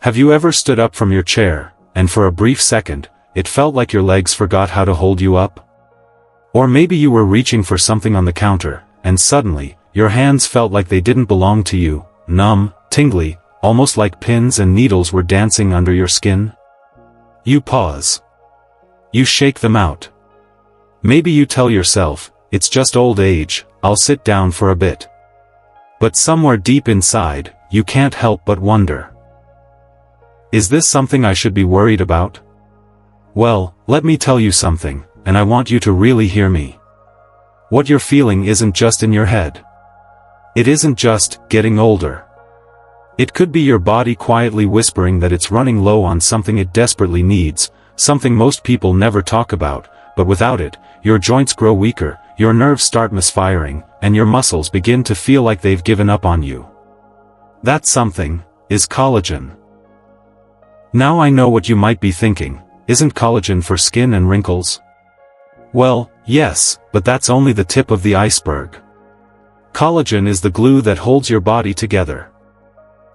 Have you ever stood up from your chair, and for a brief second, it felt like your legs forgot how to hold you up? Or maybe you were reaching for something on the counter, and suddenly, your hands felt like they didn't belong to you, numb, tingly, almost like pins and needles were dancing under your skin? You pause. You shake them out. Maybe you tell yourself, it's just old age, I'll sit down for a bit. But somewhere deep inside, you can't help but wonder. Is this something I should be worried about? Well, let me tell you something, and I want you to really hear me. What you're feeling isn't just in your head. It isn't just getting older. It could be your body quietly whispering that it's running low on something it desperately needs, something most people never talk about, but without it, your joints grow weaker, your nerves start misfiring, and your muscles begin to feel like they've given up on you. That something is collagen. Now I know what you might be thinking, isn't collagen for skin and wrinkles? Well, yes, but that's only the tip of the iceberg. Collagen is the glue that holds your body together.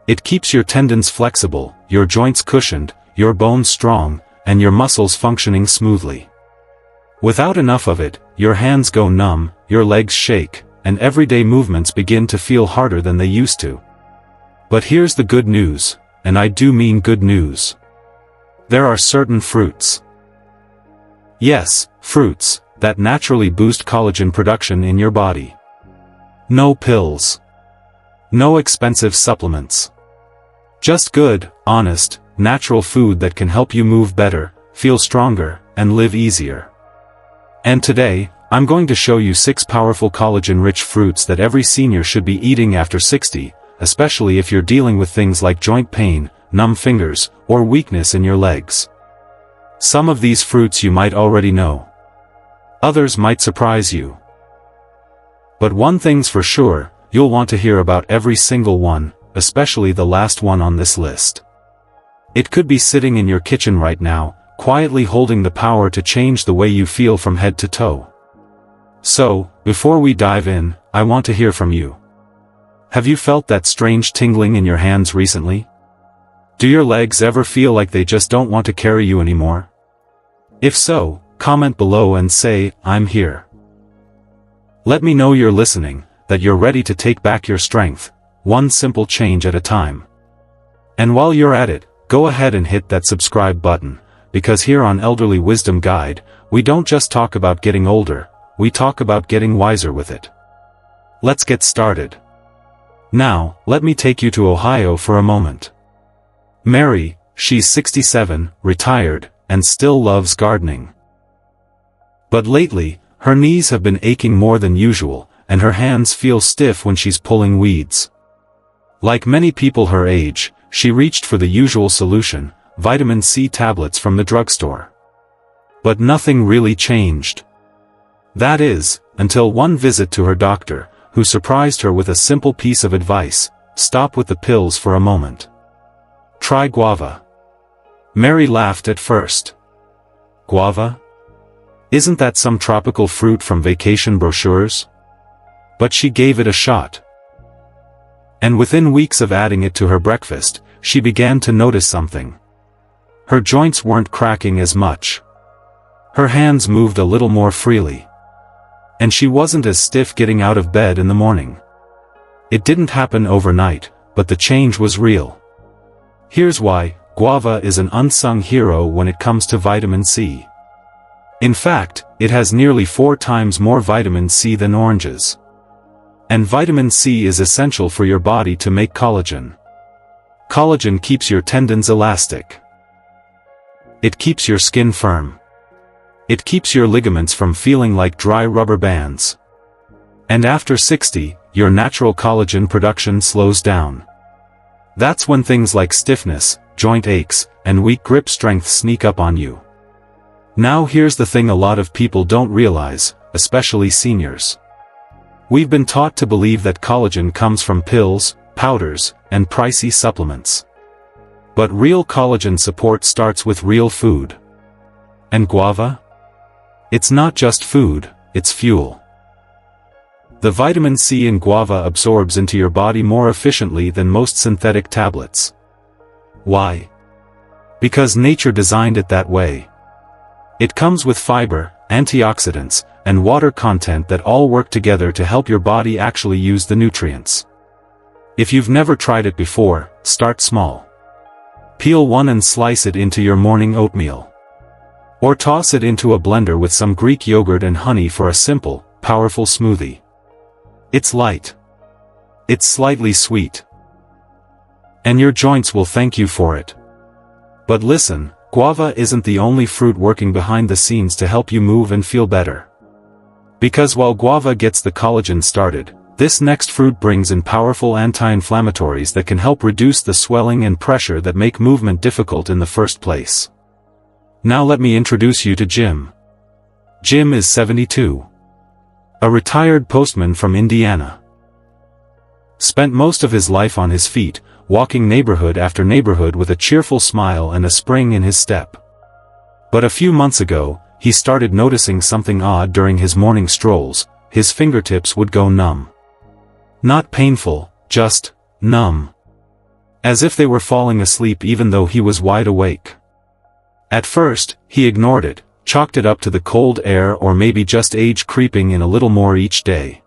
It keeps your tendons flexible, your joints cushioned, your bones strong, and your muscles functioning smoothly. Without enough of it, your hands go numb, your legs shake, and everyday movements begin to feel harder than they used to. But here's the good news, and I do mean good news. There are certain fruits. Yes, fruits, that naturally boost collagen production in your body. No pills. No expensive supplements. Just good, honest, natural food that can help you move better, feel stronger, and live easier. And today, I'm going to show you 6 powerful collagen-rich fruits that every senior should be eating after 60, especially if you're dealing with things like joint pain, numb fingers, or weakness in your legs. Some of these fruits you might already know. Others might surprise you. But one thing's for sure, you'll want to hear about every single one, especially the last one on this list. It could be sitting in your kitchen right now, quietly holding the power to change the way you feel from head to toe. So, before we dive in, I want to hear from you. Have you felt that strange tingling in your hands recently? Do your legs ever feel like they just don't want to carry you anymore? If so, comment below and say, I'm here. Let me know you're listening, that you're ready to take back your strength, one simple change at a time. And while you're at it, go ahead and hit that subscribe button, because here on Elderly Wisdom Guide, we don't just talk about getting older, we talk about getting wiser with it. Let's get started. Now, let me take you to Ohio for a moment. Mary, she's 67, retired, and still loves gardening. But lately, her knees have been aching more than usual, and her hands feel stiff when she's pulling weeds. Like many people her age, she reached for the usual solution, vitamin C tablets from the drugstore. But nothing really changed. That is, until one visit to her doctor, who surprised her with a simple piece of advice: stop with the pills for a moment. Try guava. Mary laughed at first. Guava? Isn't that some tropical fruit from vacation brochures? But she gave it a shot. And within weeks of adding it to her breakfast, she began to notice something. Her joints weren't cracking as much. Her hands moved a little more freely. And she wasn't as stiff getting out of bed in the morning. It didn't happen overnight, but the change was real. Here's why: guava is an unsung hero when it comes to vitamin C. In fact, it has nearly 4 times more vitamin C than oranges. And vitamin C is essential for your body to make collagen. Collagen keeps your tendons elastic. It keeps your skin firm. It keeps your ligaments from feeling like dry rubber bands. And after 60, your natural collagen production slows down. That's when things like stiffness, joint aches, and weak grip strength sneak up on you. Now here's the thing a lot of people don't realize, especially seniors. We've been taught to believe that collagen comes from pills, powders, and pricey supplements. But real collagen support starts with real food. And guava? It's not just food, it's fuel. The vitamin C in guava absorbs into your body more efficiently than most synthetic tablets. Why? Because nature designed it that way. It comes with fiber, antioxidants, and water content that all work together to help your body actually use the nutrients. If you've never tried it before, start small. Peel one and slice it into your morning oatmeal. Or toss it into a blender with some Greek yogurt and honey for a simple, powerful smoothie. It's light. It's slightly sweet. And your joints will thank you for it. But listen, guava isn't the only fruit working behind the scenes to help you move and feel better. Because while guava gets the collagen started, this next fruit brings in powerful anti-inflammatories that can help reduce the swelling and pressure that make movement difficult in the first place. Now let me introduce you to Jim. Jim is 72. A retired postman from Indiana. Spent most of his life on his feet, walking neighborhood after neighborhood with a cheerful smile and a spring in his step. But a few months ago, he started noticing something odd during his morning strolls. His fingertips would go numb. Not painful, just numb. As if they were falling asleep even though he was wide awake. At first, he ignored it, chalked it up to the cold air or maybe just age creeping in a little more each day.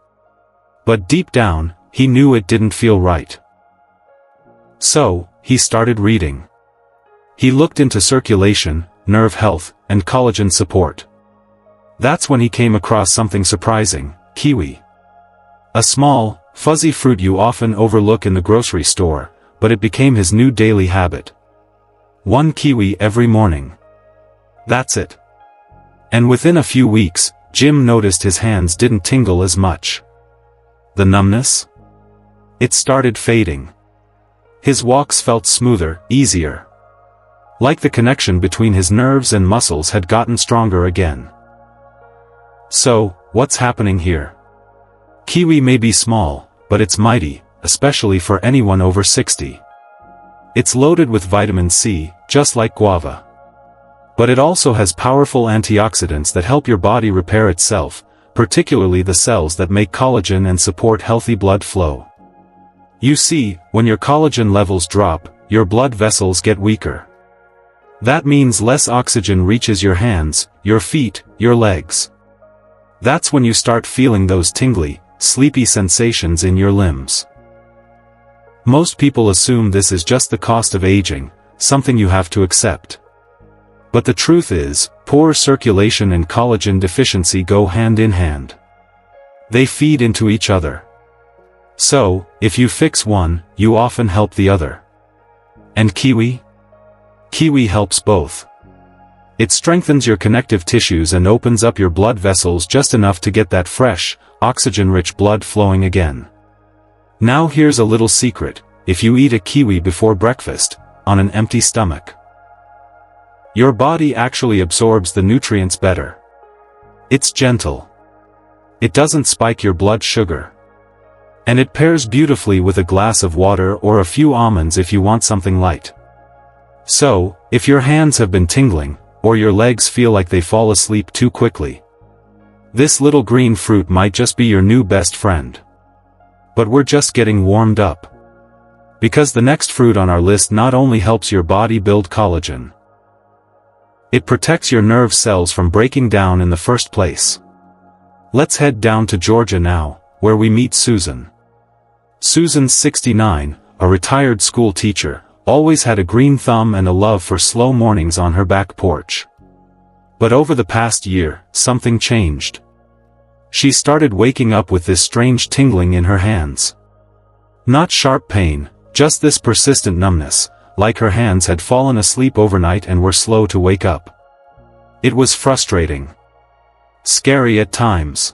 But deep down, he knew it didn't feel right. So, he started reading. He looked into circulation, nerve health, and collagen support. That's when he came across something surprising: kiwi. A small, fuzzy fruit you often overlook in the grocery store, but it became his new daily habit. One kiwi every morning. That's it. And within a few weeks, Jim noticed his hands didn't tingle as much. The numbness? It started fading. His walks felt smoother, easier. Like the connection between his nerves and muscles had gotten stronger again. So, what's happening here? Kiwi may be small, but it's mighty, especially for anyone over 60. It's loaded with vitamin C, just like guava. But it also has powerful antioxidants that help your body repair itself, particularly the cells that make collagen and support healthy blood flow. You see, when your collagen levels drop, your blood vessels get weaker. That means less oxygen reaches your hands, your feet, your legs. That's when you start feeling those tingly, sleepy sensations in your limbs. Most people assume this is just the cost of aging, something you have to accept. But the truth is, poor circulation and collagen deficiency go hand in hand. They feed into each other. So, if you fix one, you often help the other. And kiwi? Kiwi helps both. It strengthens your connective tissues and opens up your blood vessels just enough to get that fresh, oxygen-rich blood flowing again. Now here's a little secret: if you eat a kiwi before breakfast, on an empty stomach, your body actually absorbs the nutrients better. It's gentle. It doesn't spike your blood sugar. And it pairs beautifully with a glass of water or a few almonds if you want something light. So, if your hands have been tingling, or your legs feel like they fall asleep too quickly, this little green fruit might just be your new best friend. But we're just getting warmed up. Because the next fruit on our list not only helps your body build collagen, it protects your nerve cells from breaking down in the first place. Let's head down to Georgia now, where we meet Susan. Susan's 69, a retired school teacher, always had a green thumb and a love for slow mornings on her back porch. But over the past year, something changed. She started waking up with this strange tingling in her hands. Not sharp pain, just this persistent numbness, like her hands had fallen asleep overnight and were slow to wake up. It was frustrating. Scary at times.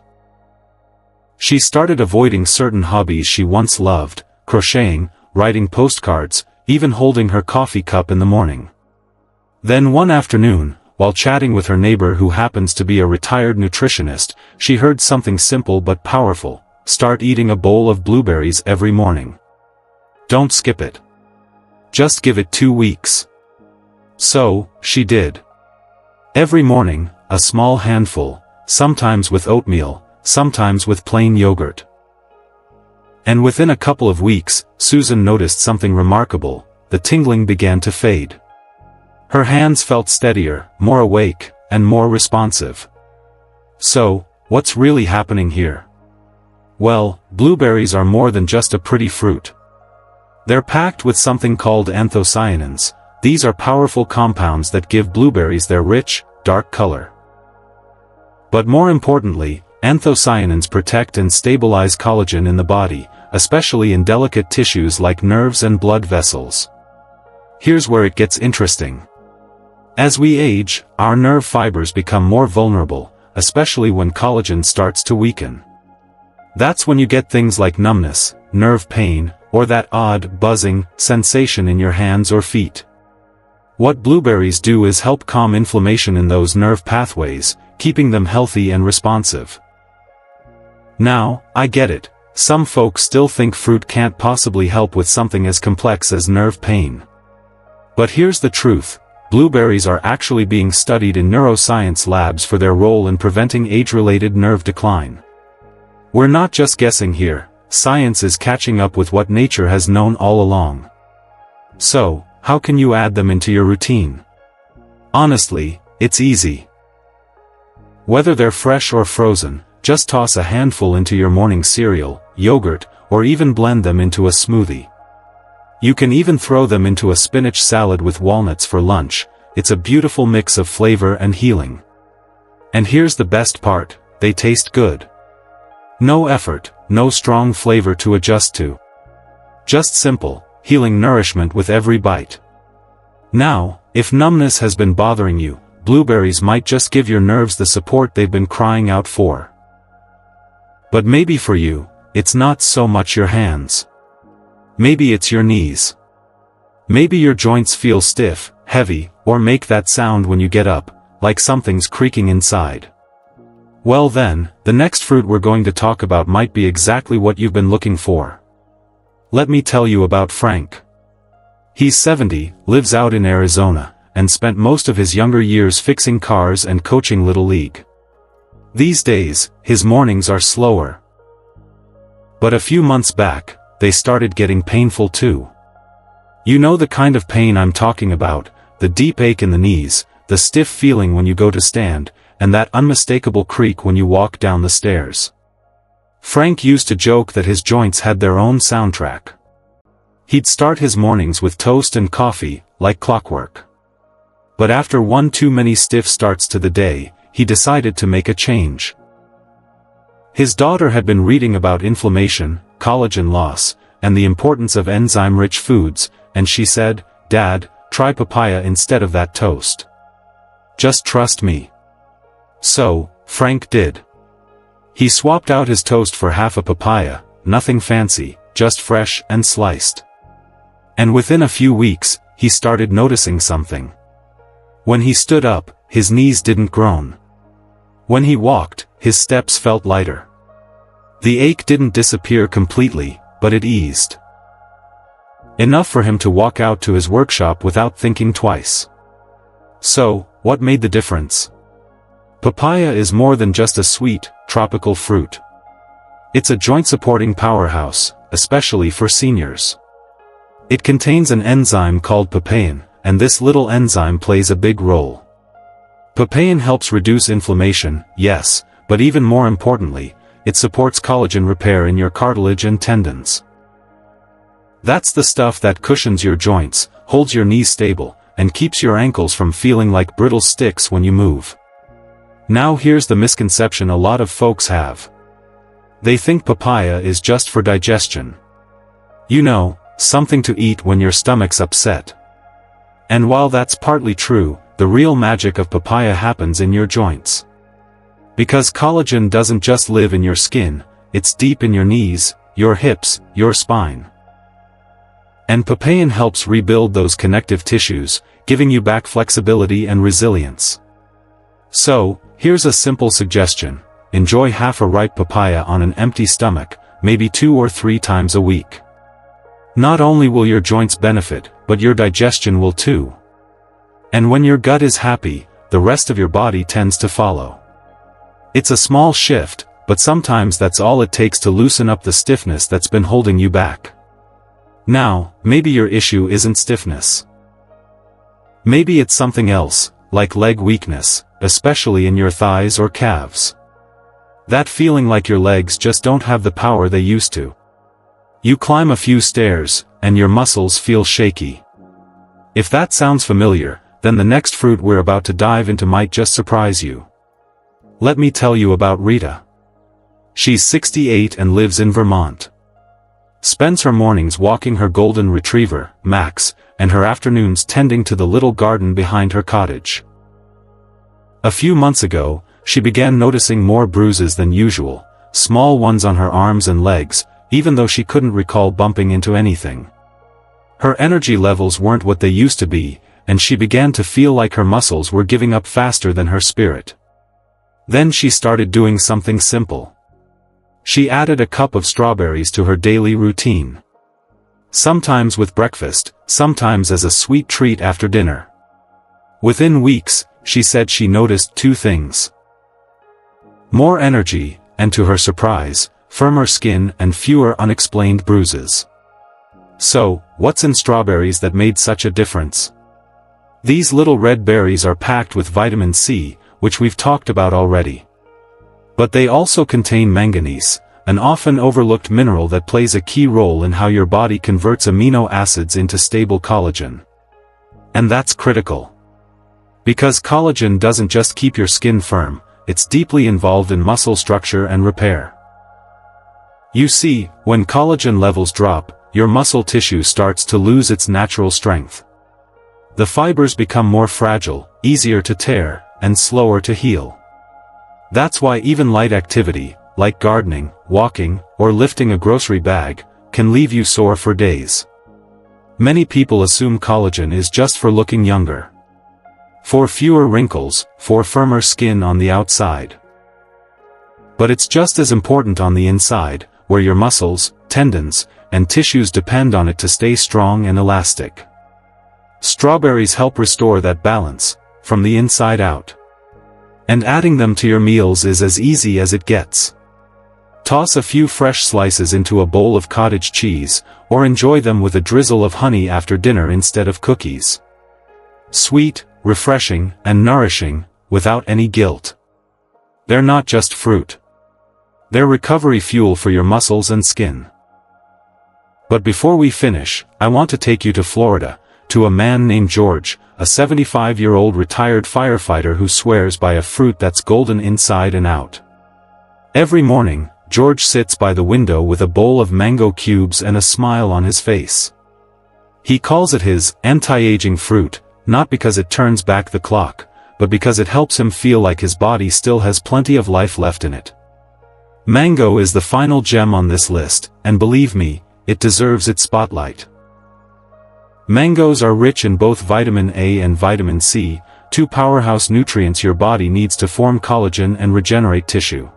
She started avoiding certain hobbies she once loved: crocheting, writing postcards, even holding her coffee cup in the morning. Then one afternoon, while chatting with her neighbor who happens to be a retired nutritionist, she heard something simple but powerful: start eating a bowl of blueberries every morning. Don't skip it. Just give it 2 weeks. So, she did. Every morning, a small handful, sometimes with oatmeal, sometimes with plain yogurt. And within a couple of weeks, Susan noticed something remarkable: the tingling began to fade. Her hands felt steadier, more awake, and more responsive. So, what's really happening here? Well, blueberries are more than just a pretty fruit. They're packed with something called anthocyanins. These are powerful compounds that give blueberries their rich, dark color. But more importantly, anthocyanins protect and stabilize collagen in the body, especially in delicate tissues like nerves and blood vessels. Here's where it gets interesting. As we age, our nerve fibers become more vulnerable, especially when collagen starts to weaken. That's when you get things like numbness, nerve pain, or that odd, buzzing sensation in your hands or feet. What blueberries do is help calm inflammation in those nerve pathways, keeping them healthy and responsive. Now, I get it. Some folks still think fruit can't possibly help with something as complex as nerve pain. But here's the truth. Blueberries are actually being studied in neuroscience labs for their role in preventing age-related nerve decline. We're not just guessing here. Science is catching up with what nature has known all along. So, how can you add them into your routine? Honestly, it's easy. Whether they're fresh or frozen, just toss a handful into your morning cereal, yogurt, or even blend them into a smoothie. You can even throw them into a spinach salad with walnuts for lunch. It's a beautiful mix of flavor and healing. And here's the best part, they taste good. No effort, no strong flavor to adjust to. Just simple, healing nourishment with every bite. Now, if numbness has been bothering you, blueberries might just give your nerves the support they've been crying out for. But maybe for you, it's not so much your hands. Maybe it's your knees. Maybe your joints feel stiff, heavy, or make that sound when you get up, like something's creaking inside. Well then, the next fruit we're going to talk about might be exactly what you've been looking for. Let me tell you about Frank. He's 70, lives out in Arizona, and spent most of his younger years fixing cars and coaching Little League. These days, his mornings are slower. But a few months back, they started getting painful too. You know the kind of pain I'm talking about, the deep ache in the knees, the stiff feeling when you go to stand, and that unmistakable creak when you walk down the stairs. Frank used to joke that his joints had their own soundtrack. He'd start his mornings with toast and coffee, like clockwork. But after one too many stiff starts to the day, he decided to make a change. His daughter had been reading about inflammation, collagen loss, and the importance of enzyme-rich foods, and she said, "Dad, try papaya instead of that toast. Just trust me." So, Frank did. He swapped out his toast for half a papaya, nothing fancy, just fresh and sliced. And within a few weeks, he started noticing something. When he stood up, his knees didn't groan. When he walked, his steps felt lighter. The ache didn't disappear completely, but it eased. Enough for him to walk out to his workshop without thinking twice. So, what made the difference? Papaya is more than just a sweet, tropical fruit. It's a joint-supporting powerhouse, especially for seniors. It contains an enzyme called papain, and this little enzyme plays a big role. Papain helps reduce inflammation, yes, but even more importantly, it supports collagen repair in your cartilage and tendons. That's the stuff that cushions your joints, holds your knees stable, and keeps your ankles from feeling like brittle sticks when you move. Now here's the misconception a lot of folks have. They think papaya is just for digestion. You know, something to eat when your stomach's upset. And while that's partly true, the real magic of papaya happens in your joints. Because collagen doesn't just live in your skin, it's deep in your knees, your hips, your spine. And papain helps rebuild those connective tissues, giving you back flexibility and resilience. So, here's a simple suggestion. Enjoy half a ripe papaya on an empty stomach, maybe 2 or 3 times a week. Not only will your joints benefit, but your digestion will too. And when your gut is happy, the rest of your body tends to follow. It's a small shift, but sometimes that's all it takes to loosen up the stiffness that's been holding you back. Now, maybe your issue isn't stiffness. Maybe it's something else, like leg weakness, especially in your thighs or calves. That feeling like your legs just don't have the power they used to. You climb a few stairs, and your muscles feel shaky. If that sounds familiar, then the next fruit we're about to dive into might just surprise you. Let me tell you about Rita. She's 68 and lives in Vermont. Spends her mornings walking her golden retriever, Max, and her afternoons tending to the little garden behind her cottage. A few months ago, she began noticing more bruises than usual, small ones on her arms and legs, even though she couldn't recall bumping into anything. Her energy levels weren't what they used to be, and she began to feel like her muscles were giving up faster than her spirit. Then she started doing something simple. She added a cup of strawberries to her daily routine. Sometimes with breakfast, sometimes as a sweet treat after dinner. Within weeks, she said she noticed two things. More energy, and to her surprise, firmer skin and fewer unexplained bruises. So, what's in strawberries that made such a difference? These little red berries are packed with vitamin C, which we've talked about already. But they also contain manganese, an often overlooked mineral that plays a key role in how your body converts amino acids into stable collagen. And that's critical. Because collagen doesn't just keep your skin firm, it's deeply involved in muscle structure and repair. You see, when collagen levels drop, your muscle tissue starts to lose its natural strength. The fibers become more fragile, easier to tear, and slower to heal. That's why even light activity, like gardening, walking, or lifting a grocery bag, can leave you sore for days. Many people assume collagen is just for looking younger. For fewer wrinkles, for firmer skin on the outside. But it's just as important on the inside, where your muscles, tendons, and tissues depend on it to stay strong and elastic. Strawberries help restore that balance, from the inside out. And adding them to your meals is as easy as it gets. Toss a few fresh slices into a bowl of cottage cheese, or enjoy them with a drizzle of honey after dinner instead of cookies. Sweet, refreshing, and nourishing, without any guilt. They're not just fruit. They're recovery fuel for your muscles and skin. But before we finish, I want to take you to Florida, to a man named George, a 75-year-old retired firefighter who swears by a fruit that's golden inside and out. Every morning, George sits by the window with a bowl of mango cubes and a smile on his face. He calls it his anti-aging fruit, not because it turns back the clock, but because it helps him feel like his body still has plenty of life left in it. Mango is the final gem on this list, and believe me, it deserves its spotlight. Mangoes are rich in both vitamin A and vitamin C, two powerhouse nutrients your body needs to form collagen and regenerate tissue.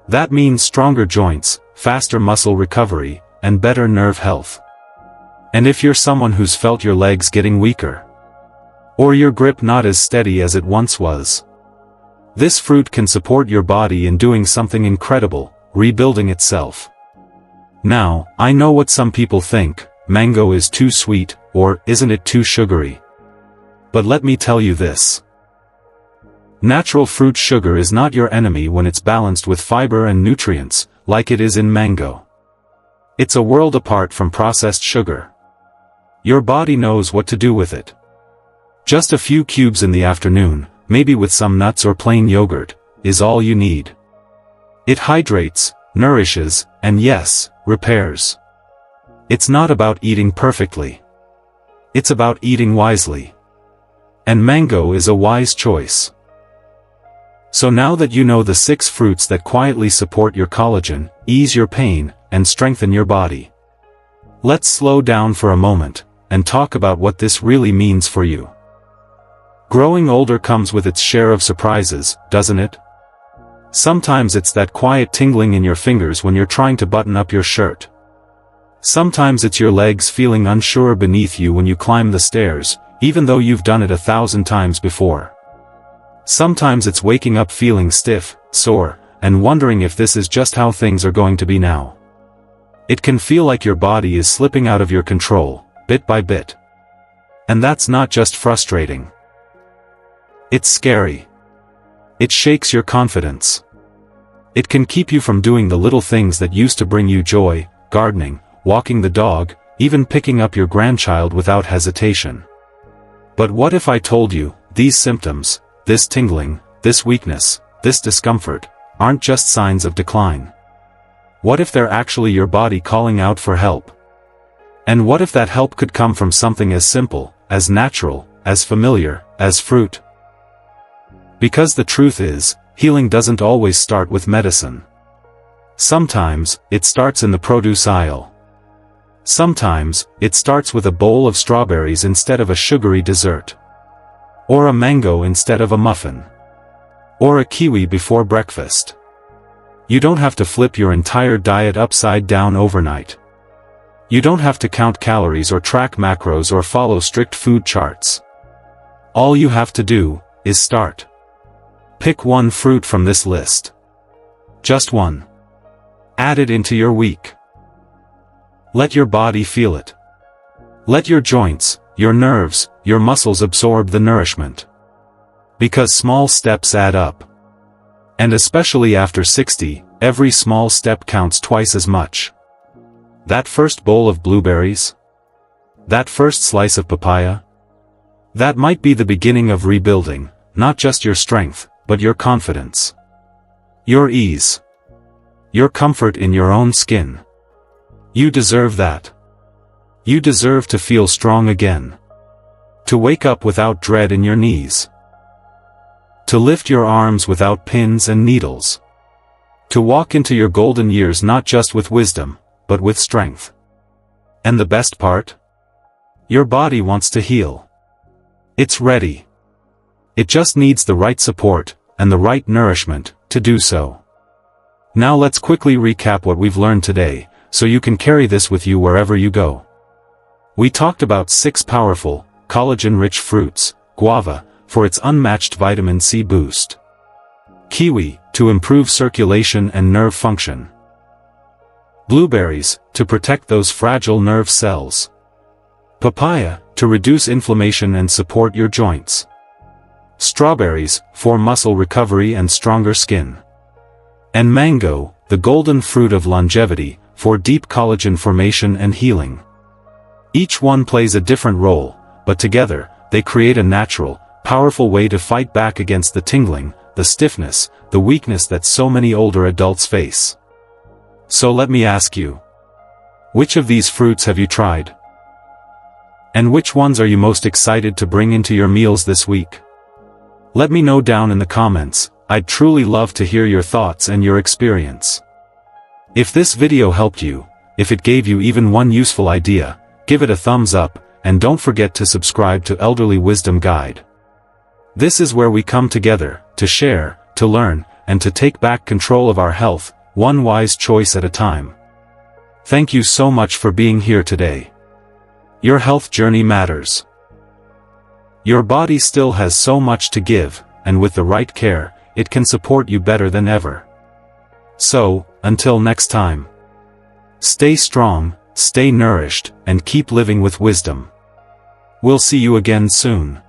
That means stronger joints, faster muscle recovery, and better nerve health. And if you're someone who's felt your legs getting weaker, or your grip not as steady as it once was, this fruit can support your body in doing something incredible, rebuilding itself. Now, I know what some people think: mango is too sweet, or isn't it too sugary? But let me tell you this. Natural fruit sugar is not your enemy when it's balanced with fiber and nutrients, like it is in mango. It's a world apart from processed sugar. Your body knows what to do with it. Just a few cubes in the afternoon, maybe with some nuts or plain yogurt, is all you need. It hydrates, nourishes, and yes, repairs. It's not about eating perfectly. It's about eating wisely. And mango is a wise choice. So now that you know the 6 fruits that quietly support your collagen, ease your pain, and strengthen your body, let's slow down for a moment, and talk about what this really means for you. Growing older comes with its share of surprises, doesn't it? Sometimes it's that quiet tingling in your fingers when you're trying to button up your shirt. Sometimes it's your legs feeling unsure beneath you when you climb the stairs, even though you've done it 1,000 times before. Sometimes it's waking up feeling stiff, sore, and wondering if this is just how things are going to be now. It can feel like your body is slipping out of your control, bit by bit. And that's not just frustrating. It's scary. It shakes your confidence. It can keep you from doing the little things that used to bring you joy, gardening, walking the dog, even picking up your grandchild without hesitation. But what if I told you, these symptoms, this tingling, this weakness, this discomfort, aren't just signs of decline? What if they're actually your body calling out for help? And what if that help could come from something as simple, as natural, as familiar, as fruit? Because the truth is, healing doesn't always start with medicine. Sometimes, it starts in the produce aisle. Sometimes, it starts with a bowl of strawberries instead of a sugary dessert. Or a mango instead of a muffin. Or a kiwi before breakfast. You don't have to flip your entire diet upside down overnight. You don't have to count calories or track macros or follow strict food charts. All you have to do is start. Pick one fruit from this list. Just one. Add it into your week. Let your body feel it. Let your joints, your nerves, your muscles absorb the nourishment. Because small steps add up. And especially after 60, every small step counts twice as much. That first bowl of blueberries? That first slice of papaya? That might be the beginning of rebuilding, not just your strength, but your confidence. Your ease. Your comfort in your own skin. You deserve that. You deserve to feel strong again. To wake up without dread in your knees. To lift your arms without pins and needles. To walk into your golden years not just with wisdom, but with strength. And the best part? Your body wants to heal. It's ready. It just needs the right support, and the right nourishment, to do so. Now let's quickly recap what we've learned today, so you can carry this with you wherever you go. We talked about 6 powerful, collagen-rich fruits: guava, for its unmatched vitamin C boost. Kiwi, to improve circulation and nerve function. Blueberries, to protect those fragile nerve cells. Papaya, to reduce inflammation and support your joints. Strawberries, for muscle recovery and stronger skin. And mango, the golden fruit of longevity, for deep collagen formation and healing. Each one plays a different role, but together, they create a natural, powerful way to fight back against the tingling, the stiffness, the weakness that so many older adults face. So let me ask you. Which of these fruits have you tried? And which ones are you most excited to bring into your meals this week? Let me know down in the comments. I'd truly love to hear your thoughts and your experience. If this video helped you, if it gave you even one useful idea, give it a thumbs up, and don't forget to subscribe to Elderly Wisdom Guide. This is where we come together, to share, to learn, and to take back control of our health, one wise choice at a time. Thank you so much for being here today. Your health journey matters. Your body still has so much to give, and with the right care, it can support you better than ever. So, until next time. Stay strong, stay nourished, and keep living with wisdom. We'll see you again soon.